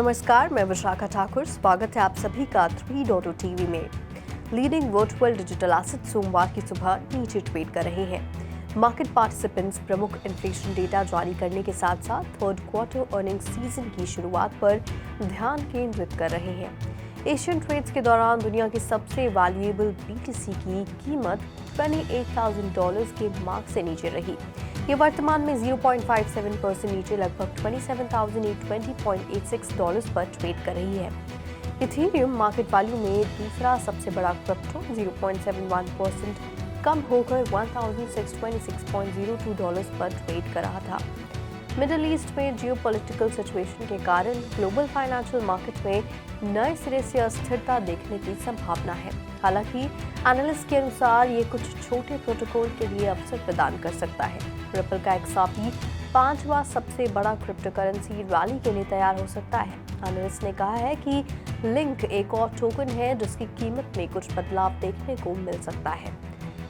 नमस्कार, मैं विशाखा ठाकुर। स्वागत है आप सभी का 3.0 टीवी में। लीडिंग वर्चुअल डिजिटल एसेट सोमवार की सुबह नीचे ट्रेड कर रहे हैं। मार्केट पार्टिसिपेंट्स प्रमुख इन्फ्लेशन डेटा जारी करने के साथ साथ थर्ड क्वार्टर अर्निंग्स सीजन की शुरुआत पर ध्यान केंद्रित कर रहे हैं। एशियन ट्रेड्स के दौरान दुनिया की सबसे वैल्यूएबल BTC की कीमत $28,000 के मार्क से नीचे रही। ये वर्तमान में 0.57% नीचे लगभग $27,820.86 पर ट्रेड कर रही है। इथेरियम मार्केट वैल्यू में दूसरा सबसे बड़ा क्रिप्टो 0.71% कम होकर $1,626.02 पर ट्रेड कर रहा था। मिडिल ईस्ट में जियोपॉलिटिकल सिचुएशन के कारण ग्लोबल फाइनेंशियल मार्केट में नए सिरे से अस्थिरता देखने की संभावना है। हालांकि एनालिस्ट के अनुसार ये कुछ छोटे प्रोटोकॉल के लिए अवसर प्रदान कर सकता है। रिपल का XRP 5वां सबसे बड़ा क्रिप्टो करेंसी रैली के लिए तैयार हो सकता है। एनालिस्ट ने कहा है कि लिंक एक और टोकन है जिसकी कीमत में कुछ बदलाव देखने को मिल सकता है।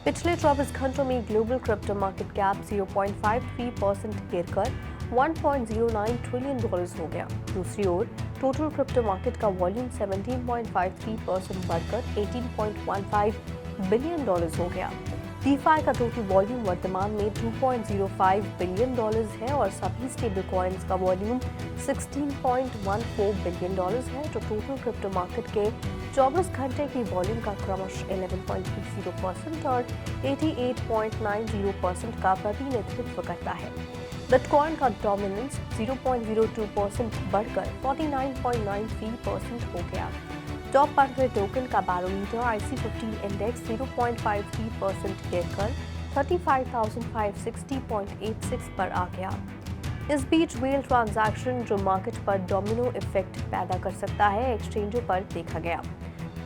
पिछले 24 घंटों में ग्लोबल क्रिप्टो मार्केट कैप 0.53% गिरकर $1.09 ट्रिलियन हो गया। दूसरी ओर टोटल क्रिप्टो मार्केट का वॉल्यूम 17.53% बढ़कर $18.15 बिलियन हो गया। DeFi का टोटल वॉल्यूम वर्तमान में $2.05 बिलियन है और सभी स्टेबल कॉइन्स का वॉल्यूम $16.14 बिलियन है, जो टोटल क्रिप्टो मार्केट के 24 घंटे की वॉल्यूम का क्रमश 11.30% और 88.90% का प्रतिनिधित्व करता है। बिटकॉइन का डोमिनेंस 0.02% बढ़कर 49.93% हो गया। टॉप 100 टोकन का बैरोमीटर IC50 इंडेक्स 0.53% गिरकर 35,560.86 पर आ गया। इस बीच व्हेल ट्रांजैक्शन जो मार्केट पर डोमिनो इफेक्ट पैदा कर सकता है, एक्सचेंजों पर देखा गया।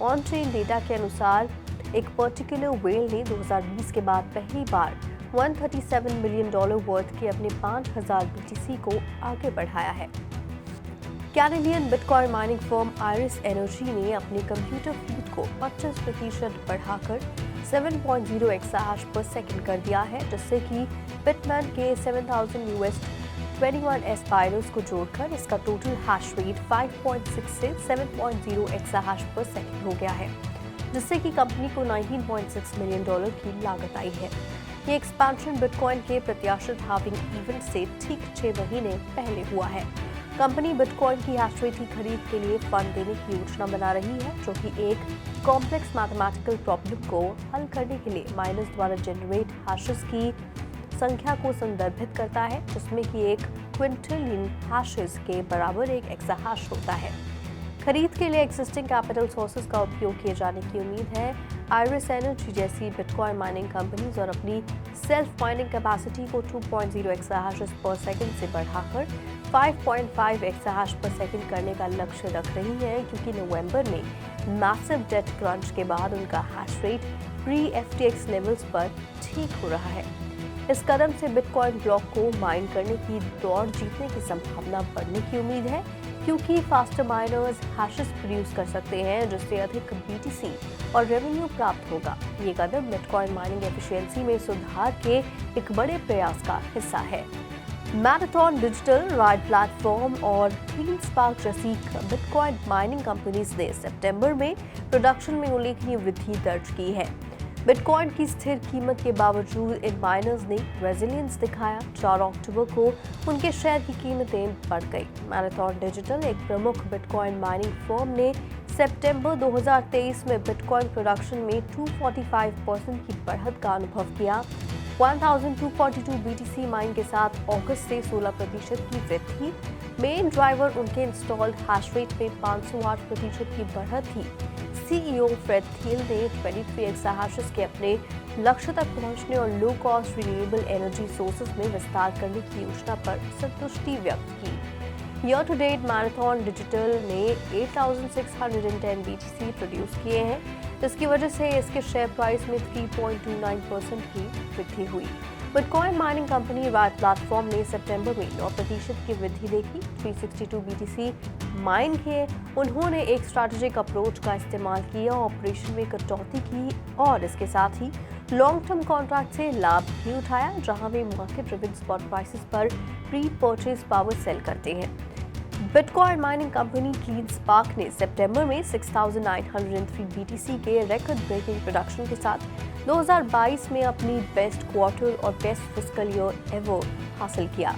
ऑन चेन डेटा के अनुसार एक पर्टिकुलर व्हेल ने 2020 के बाद पहली बार $137 मिलियन वर्थ के अपने 5,000 BTC को आगे बढ़ाया है। Canadian bitcoin mining firm iris energy ने अपने कंप्यूटर फ्लीट को 25% बढ़ाकर 7.0 एक्साहाश पर सेकंड कर दिया है, जिससे कि बिटमैन के 7,000 US21 एस्पायरर्स को जोड़कर इसका टोटल हैश रेट 5.6 से 7.0 एक्साहाश पर सेकंड हो गया है, जिससे कि कंपनी को $19.6 मिलियन की लागत आई है। ये एक्सपेंशन बिटकॉइन के प्रत्याशित हाल्विंग इवेंट से ठीक 6 महीने पहले हुआ है। कंपनी बिटकॉइन की हैश रेट की खरीद के लिए फंड देने की योजना बना रही है, जो कि एक कॉम्प्लेक्स मैथमेटिकल प्रॉब्लम को हल करने के लिए माइनर्स द्वारा जनरेट हैशेस की संख्या को संदर्भित करता है, जिसमें कि एक क्विंटिलियन हैशेस के बराबर एक एक्साहैश होता है। खरीद के लिए एक्सिस्टिंग कैपिटल सोर्सेज का उपयोग किए जाने की उम्मीद है। आइरिस एनर्जी जैसी बिटकॉइन माइनिंग कंपनीज और अपनी सेल्फ माइनिंग कैपेसिटी को 2.0 एक्साहैश पर सेकंड से बढ़ाकर 5.5 एक्साहैश पर सेकंड करने का लक्ष्य रख रही है, क्योंकि नवंबर में मैसिव डेट क्रंच के बाद उनका hash rate pre FTX levels पर ठीक हो रहा है। इस कदम से बिटकॉइन ब्लॉक को माइन करने की दौड़ जीतने की संभावना बढ़ने की उम्मीद है, क्योंकि फास्टर माइनर्स हैशेस प्रोड्यूस कर सकते हैं, जिससे अधिक BTC और रेवेन्यू प्राप्त होगा। ये कदम बिटकॉइन माइनिंग एफिशिएंसी में सुधार के एक बड़े प्रयास का हिस्सा है। मैराथन डिजिटल, राइड प्लेटफॉर्म और CleanSpark जैसी बिटकॉइन माइनिंग कंपनीज ने सितंबर में प्रोडक्शन में उल्लेखनीय वृद्धि दर्ज की है। बिटकॉइन की स्थिर कीमत के बावजूद इन माइनर्स ने रेजिलियंस दिखाया। 4 अक्टूबर को उनके शेयर की कीमतें बढ़ गई। मैराथन डिजिटल, एक प्रमुख बिटकॉइन माइनिंग फर्म, ने सितंबर 2023 में बिटकॉइन प्रोडक्शन में 245% की बढ़त का अनुभव किया। 1242 BTC माइन के साथ अगस्त से 16% की वृद्धि। मेन ड्राइवर उनके इंस्टॉल्ड हैश रेट में 508% की बढ़त थी। CEO फ्रेड थियल ने 23 एक्साहैशेस के अपने लक्ष्य तक पहुंचने और low cost renewable energy sources में विस्तार करने की योजना पर संतुष्टि व्यक्त की। Year to date Marathon Digital ने 8,610 BTC प्रोड्यूस किए हैं, जिसकी वजह से इसके शेयर प्राइस में 3.29% की वृद्धि हुई। Bitcoin mining company ride platform ने सितंबर में 9% की वृद्धि देखी। 362 BTC माइन किए। उन्होंने एक स्ट्रैटेजिक अप्रोच का इस्तेमाल किया, ऑपरेशन में कटौती की और इसके साथ ही लॉन्ग टर्म कॉन्ट्रैक्ट से लाभ भी उठाया, जहां वे मार्केट ड्रिवन स्पॉट प्राइसेस पर प्री परचेज पावर सेल करते हैं। बिटकॉइन माइनिंग कंपनी CleanSpark ने सितंबर में 6,903 BTC के रिकॉर्ड ब्रेकिंग प्रोडक्शन के साथ 2022 में अपनी बेस्ट क्वार्टर और बेस्ट फिस्कल ईयर एवर हासिल किया।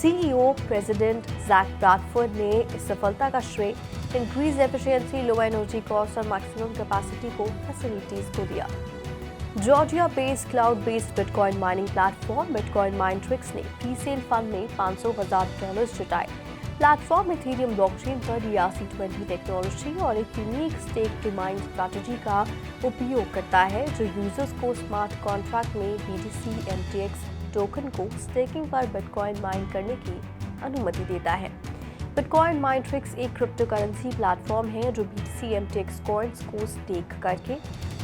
CEO प्रेसिडेंट जैक ब्रैडफोर्ड ने इस सफलता का श्रेय increase efficiency, low energy cost और मैक्सिमम कैपेसिटी को फैसिलिटीज को दिया। Georgia based cloud based bitcoin mining platform bitcoin Minetrix ने प्री-सेल फंड में $500,000 जुटाए। प्लेटफॉर्म इथेरियम ब्लॉकचेन पर ERC-20 टेक्नोलॉजी और एक unique stake to mine strategy का उपयोग करता है, जो यूजर्स को स्मार्ट कॉन्ट्रैक्ट में BTC MTX टोकन को स्टेकिंग पर बिटकॉइन माइन करने की अनुमति देता है। बिटकॉइन माइंट्रिक्स एक क्रिप्टो करेंसी प्लेटफॉर्म है जो BTC MTX कॉइन्स को स्टेक करके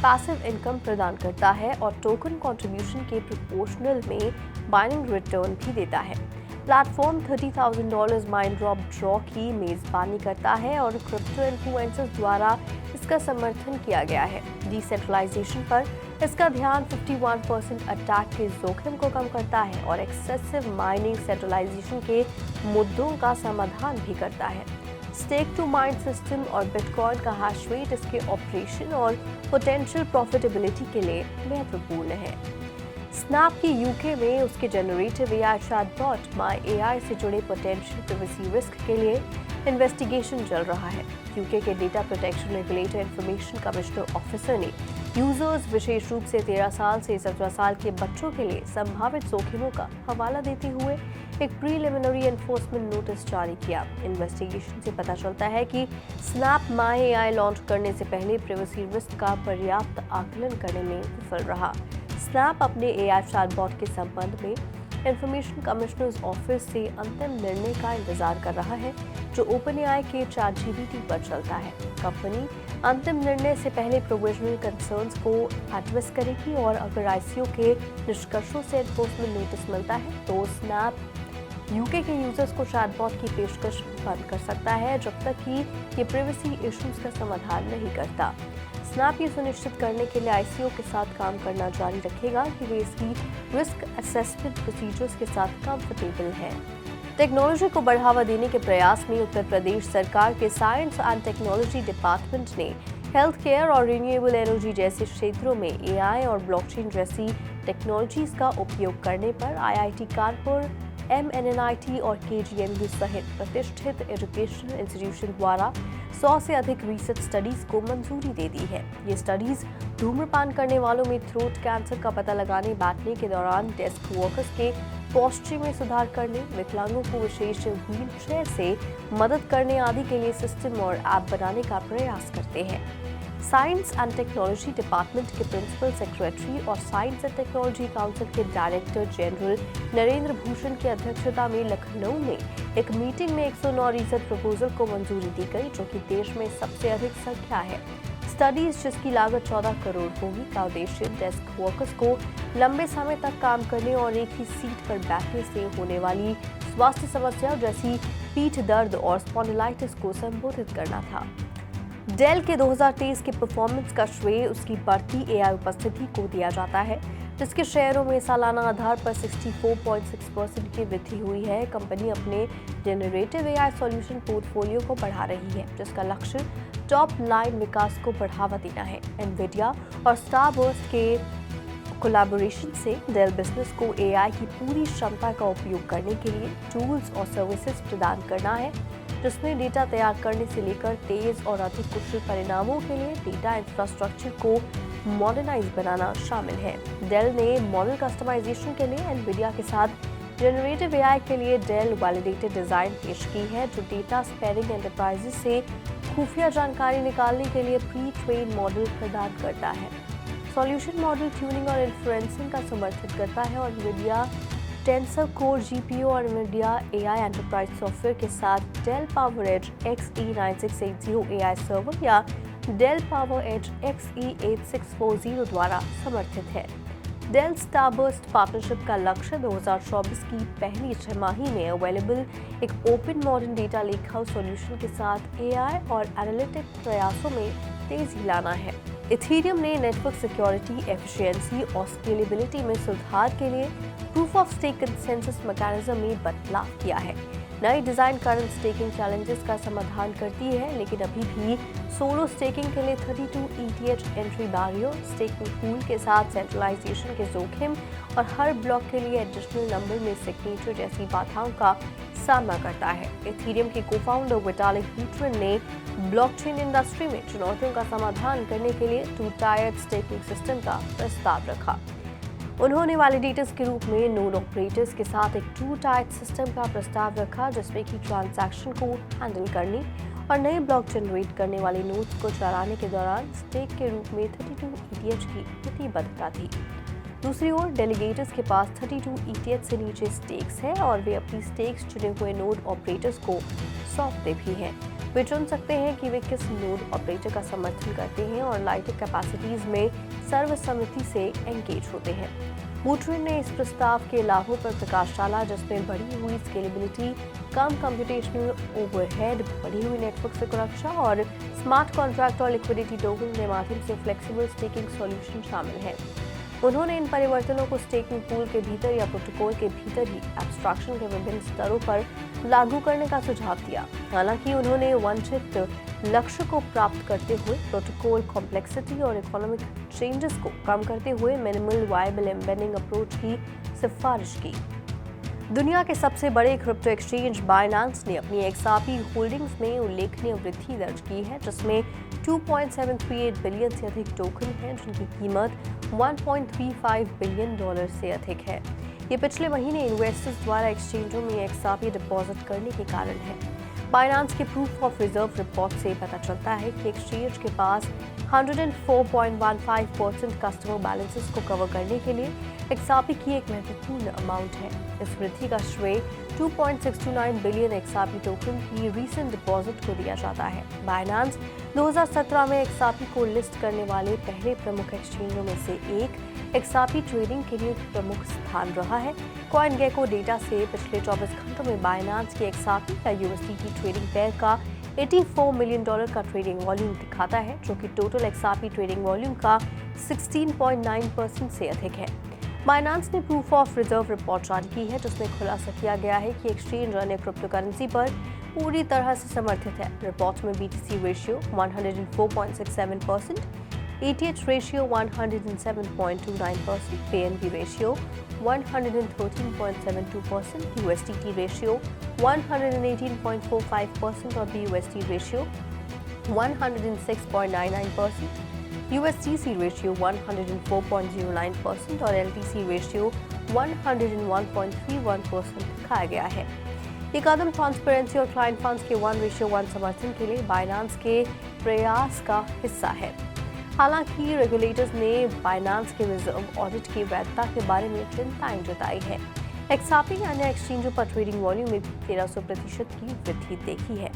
पैसिव इनकम प्रदान करता है और टोकन कंट्रीब्यूशन के प्रोपोर्शनल में माइनिंग रिटर्न भी देता है। प्लेटफॉर्म $30,000 माइन ड्रॉप ड्रॉ की मेजबानी करता है और क्रिप्टो इन्फ्लुएंसर्स द्वारा इसका समर्थन किया गया है। डिसेंट्रलाइजेशन पर इसका ध्यान 51% अटैक के जोखिम को कम करता है और एक्सेसिव माइनिंग सेंट्रलाइजेशन के मुद्दों का समाधान भी करता है। स्टेक टू माइन सिस्टम और बिटकॉइन का हैश रेट इसके ऑपरेशन और पोटेंशियल प्रॉफिटेबिलिटी के लिए महत्वपूर्ण है। स्नैप की यूके में उसके जनरेटिव AI चैटबॉट माई AI से जुड़े पोटेंशियल प्राइवेसी रिस्क के लिए इन्वेस्टिगेशन चल रहा है। यूके के data protection regulator information commissioner officer ने यूजर्स, विशेष रूप से 13 साल से 17 साल के बच्चों के लिए संभावित जोखिमों का हवाला देते हुए एक प्रीलिमिनरी एनफोर्समेंट नोटिस जारी किया। इन्वेस्टिगेशन से पता चलता है कि स्नैप माई AI लॉन्च करने से पहले प्राइवेसी रिस्क का पर्याप्त आकलन करने में विफल रहा। स्नैप अपने AI चैटबॉट के संबंध में इंफॉर्मेशन कमिश्नर्स ऑफिस से अंतिम निर्णय का इंतजार कर रहा है, जो OpenAI के ChatGPT पर चलता है। कंपनी अंतिम निर्णय से पहले प्रोविजनल कंसर्न्स को एड्रेस करेगी और अगर ICO के निष्कर्षों से एनफोर्समेंट नोटिस मिलता है तो स्नैप यूके के यूजर्स को चैटबॉट की पेशकश बंद कर सकता है, जब तक कि ये प्राइवेसी इश्यूज का समाधान नहीं करता। स्नैप ये सुनिश्चित करने के लिए ICO के साथ काम करना जारी रखेगा कि वे इसकी रिस्क असेसमेंट प्रोसीजर्स के साथ कंफर्टेबल हैं। टेक्नोलॉजी को बढ़ावा देने के प्रयास में उत्तर प्रदेश सरकार के साइंस एंड टेक्नोलॉजी डिपार्टमेंट ने हेल्थ केयर और रिन्यूएबल एनर्जी जैसे क्षेत्रों में AI और ब्लॉकचेन जैसी टेक्नोलॉजीज का उपयोग करने पर IIT कानपुर, MNNIT और KGMU सहित प्रतिष्ठित एजुकेशनल इंस्टीट्यूशन द्वारा 100 से अधिक रिसर्च स्टडीज को मंजूरी दे दी है। ये स्टडीज धूम्रपान करने वालों में थ्रोट कैंसर का पता लगाने, बैठने के दौरान डेस्क वर्कर्स के पोस्चर में सुधार करने, विकलांगों को विशेष व्हील चेयर से मदद करने आदि के लिए सिस्टम और ऐप बनाने का प्रयास करते हैं। साइंस एंड टेक्नोलॉजी डिपार्टमेंट के प्रिंसिपल सेक्रेटरी और साइंस एंड टेक्नोलॉजी काउंसिल के डायरेक्टर जनरल नरेंद्र भूषण की अध्यक्षता में लखनऊ में एक मीटिंग में 109 रिसर्च प्रपोजल को मंजूरी दी गई, जो कि देश में सबसे अधिक संख्या है। स्टडीज जिसकी लागत 14 करोड़ होगी का उद्देश्य डेस्क वर्कर्स को लंबे समय तक काम करने और एक ही सीट पर बैठने से होने वाली स्वास्थ्य समस्याओं जैसी पीठ दर्द और स्पॉन्डिलाइटिस को संबोधित करना था। डेल के 2023 के परफॉर्मेंस का श्रेय उसकी बढ़ती AI उपस्थिति को दिया जाता है, जिसके शेयरों में सालाना आधार पर 64.6% की वृद्धि हुई है। कंपनी अपने जनरेटिव AI सॉल्यूशन पोर्टफोलियो को बढ़ा रही है, जिसका लक्ष्य टॉप लाइन विकास को बढ़ावा देना है। एनवीडिया और स्टारबर्स्ट के कोलैबोरेशन से डेल बिजनेस को AI की पूरी क्षमता का उपयोग करने के लिए टूल्स और सर्विसेज प्रदान करना है, जिसमें डेटा तैयार करने से लेकर तेज और अधिक कुशल परिणामों के लिए डेटा इंफ्रास्ट्रक्चर को मॉडर्नाइज बनाना शामिल है। डेल ने मॉडल कस्टमाइजेशन के लिए एनवीडिया के साथ जनरेटिव AI के लिए डेल वैलिडेटेड डिजाइन पेश की है, जो डेटा स्पेयरिंग एंटरप्राइजेस से खुफिया जानकारी निकालने के लिए प्री ट्रेन मॉडल प्रदान करता है। सॉल्यूशन मॉडल ट्यूनिंग और इन्फ्लुएंसिंग का समर्थन करता है और एनवीडिया टेंसर कोर GPU और एनवीडिया AI एंटरप्राइज सॉफ्टवेयर के साथ डेल पावरएज XE9680 AI सर्वर या डेल पावरएज XE8640 द्वारा समर्थित है। डेल स्टारबर्स्ट पार्टनरशिप का लक्ष्य 2024 की पहली छमाही में अवेलेबल एक ओपन मॉडर्न डेटा लेकहाउस सॉल्यूशन के साथ AI और एनालिटिक प्रयासों में तेजी लाना है। इथेरियम ने नेटवर्क सिक्योरिटी, एफिशिएंसी और स्केलेबिलिटी में सुधार के लिए proof of stake consensus mechanism में बदलाव किया है। नई डिजाइन करंट स्टेकिंग चैलेंजेस का समाधान करती है, लेकिन अभी भी सोलो स्टेकिंग के लिए 32 ETH entry barrier, staking pool के साथ सेंट्रलाइजेशन के जोखिम और हर ब्लॉक के लिए एडिशनल नंबर में सिग्नेचर जैसी बाधाओं का सामना करता है। इथेरियम के को-फाउंडर विटालिक बुटेरिन ने ब्लॉकचेन इंडस्ट्री में चुनौतियों का समाधान करने के लिए 2-टायर्ड स्टेकिंग सिस्टम का प्रस्ताव रखा। उन्होंने वैलिडेटर्स के रूप में नोड ऑपरेटर्स के साथ एक 2-टायर्ड सिस्टम का प्रस्ताव रखा, जिसमें कि ट्रांजैक्शन को हैंडल करने और नए ब्लॉक जनरेट करने वाले नोड्स को चलाने के दौरान स्टेक के रूप में 32 ETH की प्रतिबद्धता थी। दूसरी ओर डेलीगेटर्स के पास 32 ETH से नीचे स्टेक्स है और वे अपनी स्टेक्स चुने हुए नोड ऑपरेटर्स को सौंपते भी हैं। वे चुन सकते हैं कि वे किस नोड ऑपरेटर का समर्थन करते हैं और लाइटर कैपेसिटीज में सर्वसम्मति से एंगेज होते हैं। बुटेरिन ने इस प्रस्ताव के लाभों पर प्रकाश डाला, जिसमें बढ़ी हुई स्केलेबिलिटी, कम कंप्यूटेशनल ओवरहेड, बढ़ी हुई नेटवर्क सुरक्षा और स्मार्ट कॉन्ट्रैक्ट और लिक्विडिटी टोकन के माध्यम से फ्लेक्सिबल स्टेकिंग सॉल्यूशन शामिल है। उन्होंने इन परिवर्तनों को स्टेकिंग पूल के भीतर या प्रोटोकॉल के भीतर ही एब्स्ट्रैक्शन के विभिन्न स्तरों पर लागू करने का सुझाव दिया। हालांकि उन्होंने वांछित लक्ष्य को प्राप्त करते हुए प्रोटोकॉल कॉम्प्लेक्सिटी और इकोनॉमिक चेंजेस को कम करते हुए मिनिमल वायबल एम्बेडिंग अप्रोच की सिफारिश की। दुनिया के सबसे बड़े क्रिप्टो एक्सचेंज बाइनेंस ने अपनी XRP होल्डिंग्स में उल्लेखनीय वृद्धि दर्ज की है, जिसमें 2.738 बिलियन से अधिक टोकन हैं, जिनकी कीमत $1.35 बिलियन से अधिक है। ये पिछले महीने इन्वेस्टर्स द्वारा एक्सचेंजों में XRP डिपॉजिट करने के कारण है। बाइनेंस के प्रूफ ऑफ रिजर्व रिपोर्ट से पता चलता है कि एक्सचेंज के पास 104.15% कस्टमर बैलेंसेस को कवर करने के लिए XRP की एक महत्वपूर्ण अमाउंट है। इस वृद्धि का श्रेय 2.629 बिलियन XRP टोकन की रीसेंट डिपॉजिट को दिया जाता है। बाइनेंस 2017 में XRP को लिस्ट करने वाले पहले प्रमुख एक्सचेंजों में से एक XRP ट्रेडिंग के लिए प्रमुख स्थान रहा है। CoinGecko डेटा से पिछले 24 घंटों में बाइनेंस की XRP या USDT ट्रेडिंग पेयर का $84 मिलियन का ट्रेडिंग वॉल्यूम दिखाता है, जो कि टोटल XRP ट्रेडिंग वॉल्यूम का 16.9% से अधिक है। बाइनेंस ने प्रूफ ऑफ रिजर्व रिपोर्ट जारी की है, जिसमें खुलासा किया गया है कि एक्सचेंज अन्य क्रिप्टो करेंसी पर पूरी तरह से समर्थित है। रिपोर्ट में BTC ratio 104.67%, ETH ratio 107.29%, PNB ratio 113.72%, USDT ratio 118.45% और BUSD रेशियो 106.99%, USDC रेशियो 104.09% और LTC रेशियो 101.31% दिखाया गया है। ये कदम ट्रांसपेरेंसी और क्लाइंट फंड्स के 1:1 समर्थन के लिए बाइनेंस के प्रयास का हिस्सा है। हालांकि रेगुलेटर्स ने बाइनेंस के रिजर्व ऑडिट की वैधता के बारे में चिंताएं जताई है। XRP अन्य एक्सचेंजों पर ट्रेडिंग वॉल्यूम में 1300% की वृद्धि देखी है।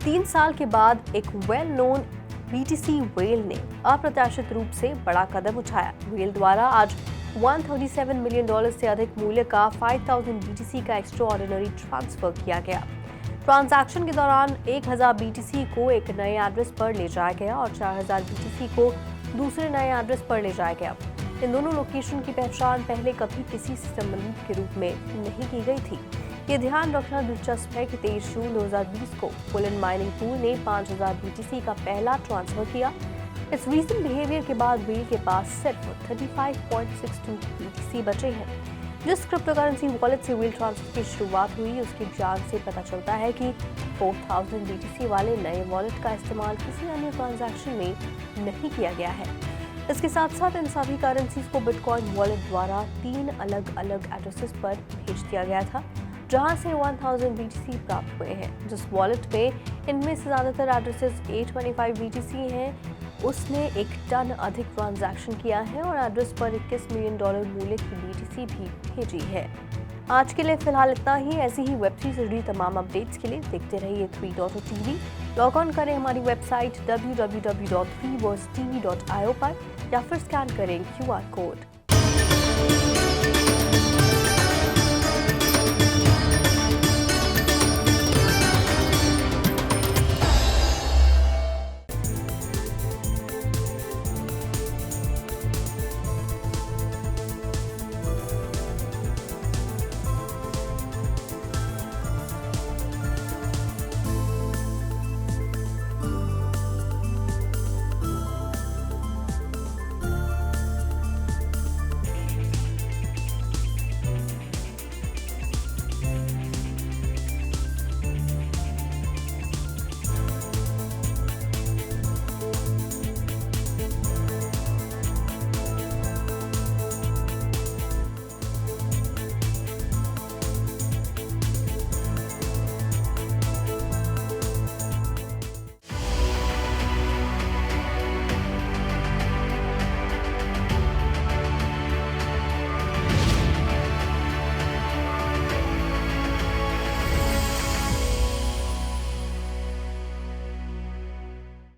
3 साल के बाद एक वेल नोन BTC व्हेल ने अप्रत्याशित रूप से बड़ा कदम उठाया। व्हेल द्वारा आज $137 मिलियन से अधिक मूल्य का 5000 BTC का एक्स्ट्राऑर्डिनरी ट्रांसफर किया गया। ट्रांजैक्शन के दौरान 1000 BTC को एक नए एड्रेस पर ले जाया गया और 4000 BTC को दूसरे नए एड्रेस पर ले जाया गया। इन दोनों लोकेशन की पहचान पहले कभी किसी से संबंधित के रूप में नहीं की गई थी। ये ध्यान रखना दिलचस्प है कि 23 जून 2020 को बुलियन माइनिंग पूल ने 5000 BTC का पहला ट्रांसफर किया। इस रीसेंट बिहेवियर के बाद व्हील के पास सिर्फ 35.62 BTC बचे हैं। जिस क्रिप्टो करेंसी वॉलेट से व्हील ट्रांसफर की शुरुआत हुई, उसकी जांच से पता चलता है कि 4000 BTC वाले नए वॉलेट का इस्तेमाल किसी अन्य ट्रांजैक्शन में नहीं किया गया है। इसके साथ साथ इन सभी करेंसीज को बिटकॉइन वॉलेट द्वारा 3 अलग अलग एड्रेसेस पर भेज दिया गया था, जहां से 1000 BTC प्राप्त हुए हैं। जिस वॉलेट में इनमें से ज्यादातर एड्रेसेस 825 BTC हैं, उसने 1 टन अधिक ट्रांजैक्शन किया है और एड्रेस पर $21 मिलियन मूल्य की BTC भी भेजी है। आज के लिए फिलहाल इतना ही। ऐसी ही वेब3 से जुड़ी तमाम अपडेट्स के लिए देखते रहिए 3.TV। लॉग ऑन करें हमारी वेबसाइट www.3versetv.io पर या फिर स्कैन करें QR कोड।